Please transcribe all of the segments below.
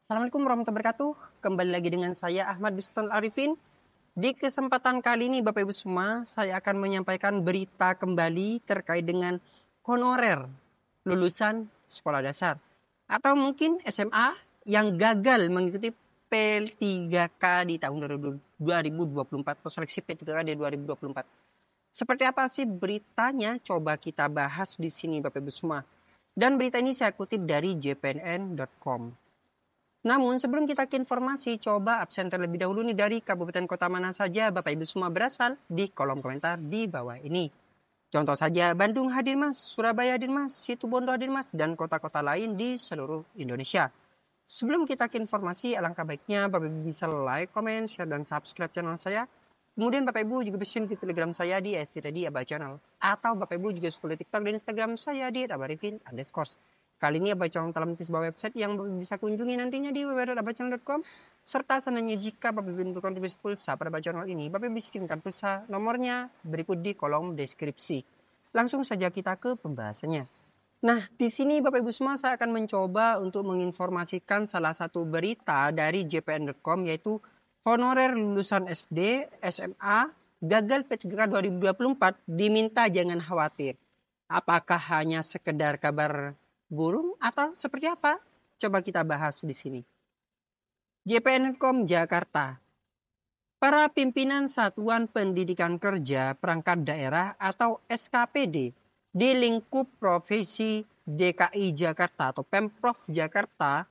Assalamualaikum warahmatullahi wabarakatuh. Kembali lagi dengan saya Ahmad Biston Arifin. Di kesempatan kali ini Bapak Ibu semua, saya akan menyampaikan berita kembali terkait dengan honorer lulusan sekolah dasar atau mungkin SMA yang gagal mengikuti P3K di tahun 2024 atau seleksi P3K di 2024. Seperti apa sih beritanya? Coba kita bahas di sini Bapak Ibu semua. Dan berita ini saya kutip dari jpnn.com. Namun sebelum kita ke informasi, coba absen terlebih dahulu nih dari kabupaten kota mana saja Bapak Ibu semua berasal di kolom komentar di bawah ini. Contoh saja Bandung hadir mas, Surabaya hadir mas, Situbondo hadir mas, dan kota-kota lain di seluruh Indonesia. Sebelum kita ke informasi, alangkah baiknya Bapak Ibu bisa like, comment, share, dan subscribe channel saya. Kemudian Bapak Ibu juga bisa di Telegram saya di @aba channel. Atau Bapak Ibu juga follow TikTok dan Instagram saya di @abarifin_. Kali ini Abah Channel telah memiliki sebuah website yang bisa kunjungi nantinya di www.abahchannel.com. Serta seandainya jika Bapak Ibu untuk kontribusi pulsa pada Abah Channel ini, Bapak Ibu bisa kirimkan pulsa nomornya berikut di kolom deskripsi. Langsung saja kita ke pembahasannya. Nah, di sini Bapak Ibu semua saya akan mencoba untuk menginformasikan salah satu berita dari jpn.com, yaitu honorer lulusan SD, SMA, gagal P3K 2024 diminta jangan khawatir. Apakah hanya sekedar kabar burung atau seperti apa? Coba kita bahas di sini. jpn.com Jakarta. Para pimpinan Satuan Pendidikan Kerja Perangkat Daerah atau SKPD di lingkup Provinsi DKI Jakarta atau Pemprov Jakarta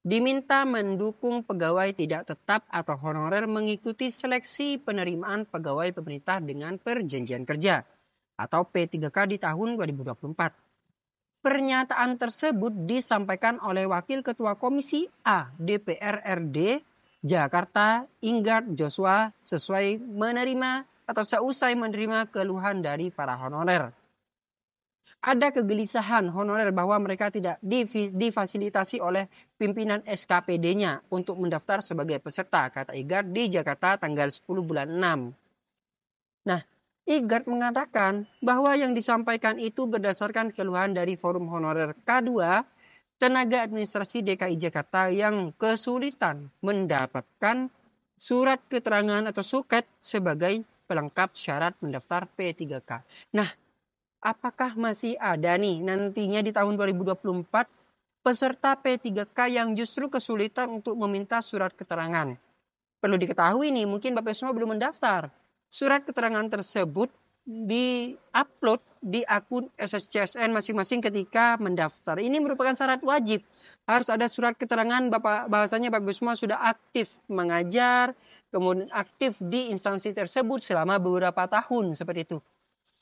diminta mendukung pegawai tidak tetap atau honorer mengikuti seleksi penerimaan pegawai pemerintah dengan perjanjian kerja atau P3K di tahun 2024. Pernyataan tersebut disampaikan oleh Wakil Ketua Komisi A DPR RD Jakarta Inggard Joshua seusai menerima keluhan dari para honorer. Ada kegelisahan honorer bahwa mereka tidak difasilitasi oleh pimpinan SKPD-nya untuk mendaftar sebagai peserta, kata Inggard di Jakarta tanggal 10 bulan 6. Nah, Inggard mengatakan bahwa yang disampaikan itu berdasarkan keluhan dari Forum Honorer K2 Tenaga Administrasi DKI Jakarta yang kesulitan mendapatkan surat keterangan atau suket sebagai pelengkap syarat mendaftar P3K. Nah, apakah masih ada nih nantinya di tahun 2024 peserta P3K yang justru kesulitan untuk meminta surat keterangan? Perlu diketahui nih, mungkin Bapak semua belum mendaftar. Surat keterangan tersebut di-upload di akun SSCSN masing-masing ketika mendaftar. Ini merupakan syarat wajib. Harus ada surat keterangan bahwasanya Bapak semua sudah aktif mengajar, kemudian aktif di instansi tersebut selama beberapa tahun seperti itu.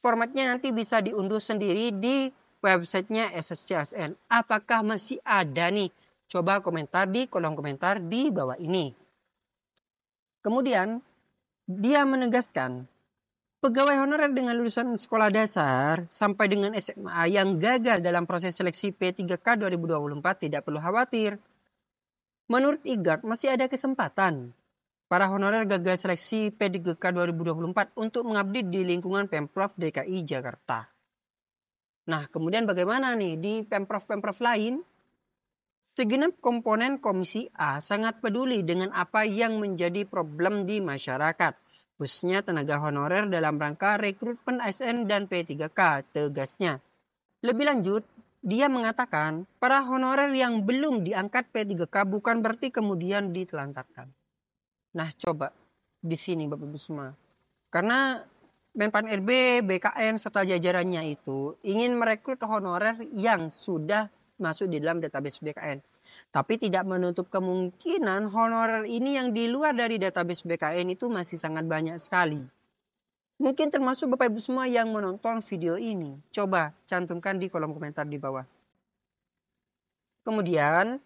Formatnya nanti bisa diunduh sendiri di websitenya SSCSN. Apakah masih ada nih? Coba komentar di kolom komentar di bawah ini. Kemudian dia menegaskan, pegawai honorer dengan lulusan sekolah dasar sampai dengan SMA yang gagal dalam proses seleksi P3K 2024 tidak perlu khawatir. Menurut Inggard masih ada kesempatan para honorer gagal seleksi P3K 2024 untuk mengabdi di lingkungan Pemprov DKI Jakarta. Nah, kemudian bagaimana nih di Pemprov-Pemprov lain? Segenap komponen Komisi A sangat peduli dengan apa yang menjadi problem di masyarakat, khususnya tenaga honorer dalam rangka rekrutmen ASN dan P3K, tegasnya. Lebih lanjut, dia mengatakan para honorer yang belum diangkat P3K bukan berarti kemudian ditelantarkan. Nah, coba di sini Bapak Ibu semua. Karena Menpan RB, BKN, serta jajarannya itu ingin merekrut honorer yang sudah masuk di dalam database BKN. Tapi tidak menutup kemungkinan honorer ini yang di luar dari database BKN itu masih sangat banyak sekali. Mungkin termasuk Bapak Ibu semua yang menonton video ini. Coba cantumkan di kolom komentar di bawah. Kemudian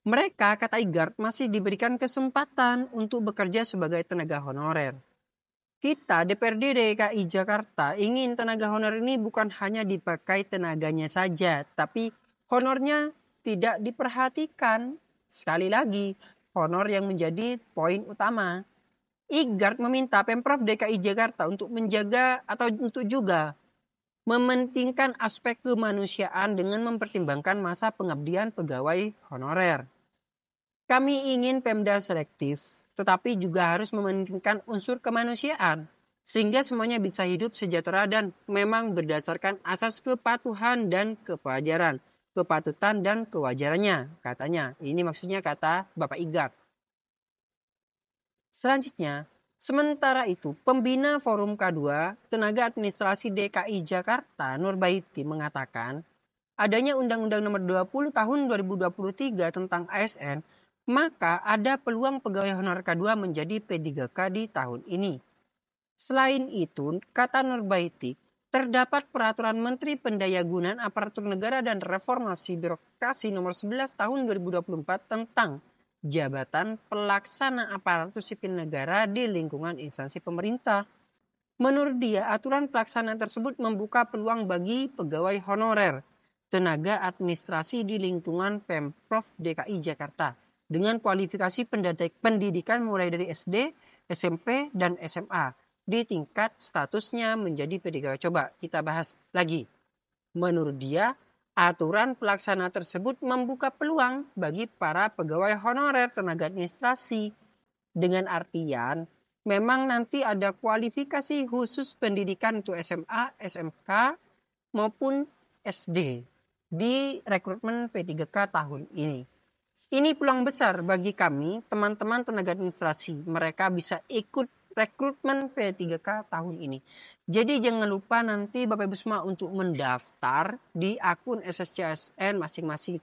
mereka, kata Inggard, masih diberikan kesempatan untuk bekerja sebagai tenaga honorer. Kita DPRD DKI Jakarta ingin tenaga honor ini bukan hanya dipakai tenaganya saja, tapi honornya tidak diperhatikan. Sekali lagi, honor yang menjadi poin utama. Inggard meminta Pemprov DKI Jakarta untuk menjaga atau untuk juga mementingkan aspek kemanusiaan dengan mempertimbangkan masa pengabdian pegawai honorer. Kami ingin Pemda selektif, tetapi juga harus mementingkan unsur kemanusiaan, sehingga semuanya bisa hidup sejahtera dan memang berdasarkan asas kepatuhan dan kewajaran. Kepatutan dan kewajarannya, katanya. Ini maksudnya kata Bapak Igar. Selanjutnya, sementara itu, pembina Forum K2 Tenaga Administrasi DKI Jakarta Nurbaiti mengatakan, adanya Undang-Undang Nomor 20 Tahun 2023 tentang ASN, maka ada peluang pegawai honorer K2 menjadi P3K di tahun ini. Selain itu, kata Nurbaiti, terdapat Peraturan Menteri Pendayagunaan Aparatur Negara dan Reformasi Birokrasi Nomor 11 Tahun 2024 tentang jabatan pelaksana aparatur sipil negara di lingkungan instansi pemerintah. Menurut dia, aturan pelaksanaan tersebut membuka peluang bagi pegawai honorer tenaga administrasi di lingkungan Pemprov DKI Jakarta dengan kualifikasi pendidikan mulai dari SD, SMP, dan SMA di tingkat statusnya menjadi P3K. Coba kita bahas lagi. Menurut dia, aturan pelaksana tersebut membuka peluang bagi para pegawai honorer tenaga administrasi. Dengan artian, memang nanti ada kualifikasi khusus pendidikan untuk SMA, SMK, maupun SD di rekrutmen P3K tahun ini. Ini peluang besar bagi kami, teman-teman tenaga administrasi. Mereka bisa ikut rekrutmen P3K tahun ini. Jadi jangan lupa nanti Bapak Ibu semua untuk mendaftar di akun SSCSN masing-masing.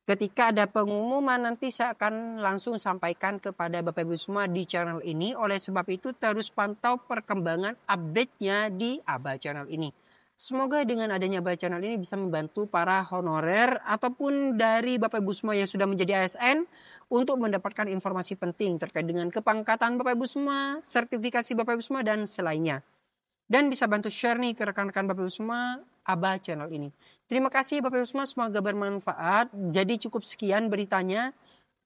Ketika ada pengumuman nanti saya akan langsung sampaikan kepada Bapak Ibu semua di channel ini. Oleh sebab itu terus pantau perkembangan update-nya di ABA channel ini. Semoga dengan adanya ABA channel ini bisa membantu para honorer ataupun dari Bapak Ibu semua yang sudah menjadi ASN untuk mendapatkan informasi penting terkait dengan kepangkatan Bapak Ibu semua, sertifikasi Bapak Ibu semua, dan selainnya. Dan bisa bantu share nih ke rekan-rekan Bapak Ibu semua ABA channel ini. Terima kasih Bapak Ibu semua, semoga bermanfaat. Jadi cukup sekian beritanya.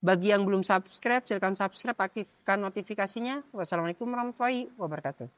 Bagi yang belum subscribe, silakan subscribe, aktifkan notifikasinya. Wassalamualaikum warahmatullahi wabarakatuh.